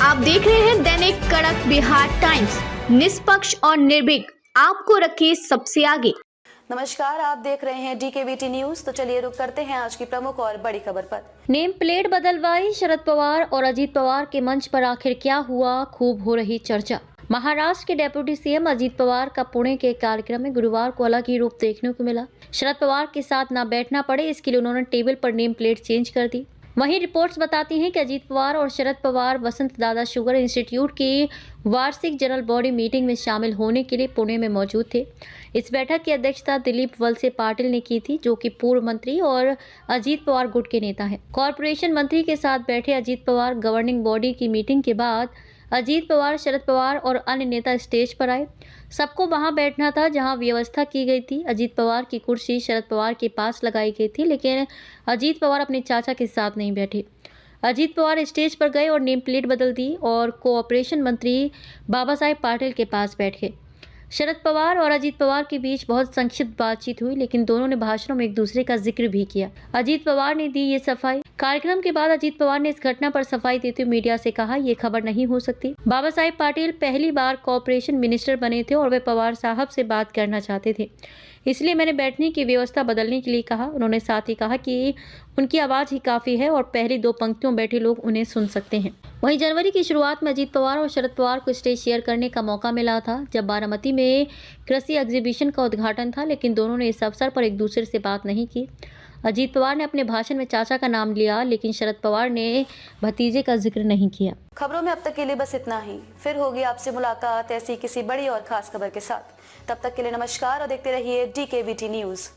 आप देख रहे हैं दैनिक कड़क बिहार टाइम्स, निष्पक्ष और निर्भीक, आपको रखे सबसे आगे। नमस्कार, आप देख रहे हैं DKBT न्यूज। तो चलिए रुक करते हैं आज की प्रमुख और बड़ी खबर पर। नेम प्लेट बदलवाई शरद पवार और अजीत पवार के मंच पर आखिर क्या हुआ, खूब हो रही चर्चा। महाराष्ट्र के डेप्यूटी सीएम अजीत पवार का पुणे के कार्यक्रम में गुरुवार को अलग ही रूप देखने को मिला। शरद पवार के साथ ना बैठना पड़े, इसके लिए उन्होंने टेबल पर नेम प्लेट चेंज कर दी। वहीं रिपोर्ट्स बताती हैं कि अजीत पवार और शरद पवार वसंत दादा शुगर इंस्टीट्यूट की वार्षिक जनरल बॉडी मीटिंग में शामिल होने के लिए पुणे में मौजूद थे। इस बैठक की अध्यक्षता दिलीप वलसे पाटिल ने की थी, जो कि पूर्व मंत्री और अजीत पवार गुट के नेता हैं। कॉरपोरेशन मंत्री के साथ बैठे अजीत पवार गवर्निंग बॉडी की मीटिंग के बाद अजीत पवार, शरद पवार और अन्य नेता स्टेज पर आए। सबको वहां बैठना था जहां व्यवस्था की गई थी। अजीत पवार की कुर्सी शरद पवार के पास लगाई गई थी, लेकिन अजीत पवार अपने चाचा के साथ नहीं बैठे। अजीत पवार स्टेज पर गए और नेम प्लेट बदल दी और कोऑपरेशन मंत्री बाबा साहेब पाटिल के पास बैठ गए। शरद पवार और अजीत पवार के बीच बहुत संक्षिप्त बातचीत हुई, लेकिन दोनों ने भाषणों में एक दूसरे का जिक्र भी किया। अजीत पवार ने दी ये सफाई। कार्यक्रम के बाद अजीत पवार ने इस घटना पर सफाई देते हुए मीडिया से कहा, ये खबर नहीं हो सकती। बाबा साहेब पाटिल पहली बार कॉर्पोरेशन मिनिस्टर बने थे और वे पवार साहब से बात करना चाहते थे, इसलिए मैंने बैठने की व्यवस्था बदलने के लिए कहा। उन्होंने साथ ही कहा कि उनकी आवाज़ ही काफ़ी है और पहली दो पंक्तियों बैठे लोग उन्हें सुन सकते हैं। वहीं जनवरी की शुरुआत में अजीत पवार और शरद पवार को स्टेज शेयर करने का मौका मिला था, जब बारामती में कृषि एग्जीबिशन का उद्घाटन था, लेकिन दोनों ने इस अवसर पर एक दूसरे से बात नहीं की। अजीत पवार ने अपने भाषण में चाचा का नाम लिया, लेकिन शरद पवार ने भतीजे का जिक्र नहीं किया। खबरों में अब तक के लिए बस इतना ही। फिर होगी आपसे मुलाकात ऐसी किसी बड़ी और खास खबर के साथ। तब तक के लिए नमस्कार और देखते रहिए DKBT न्यूज।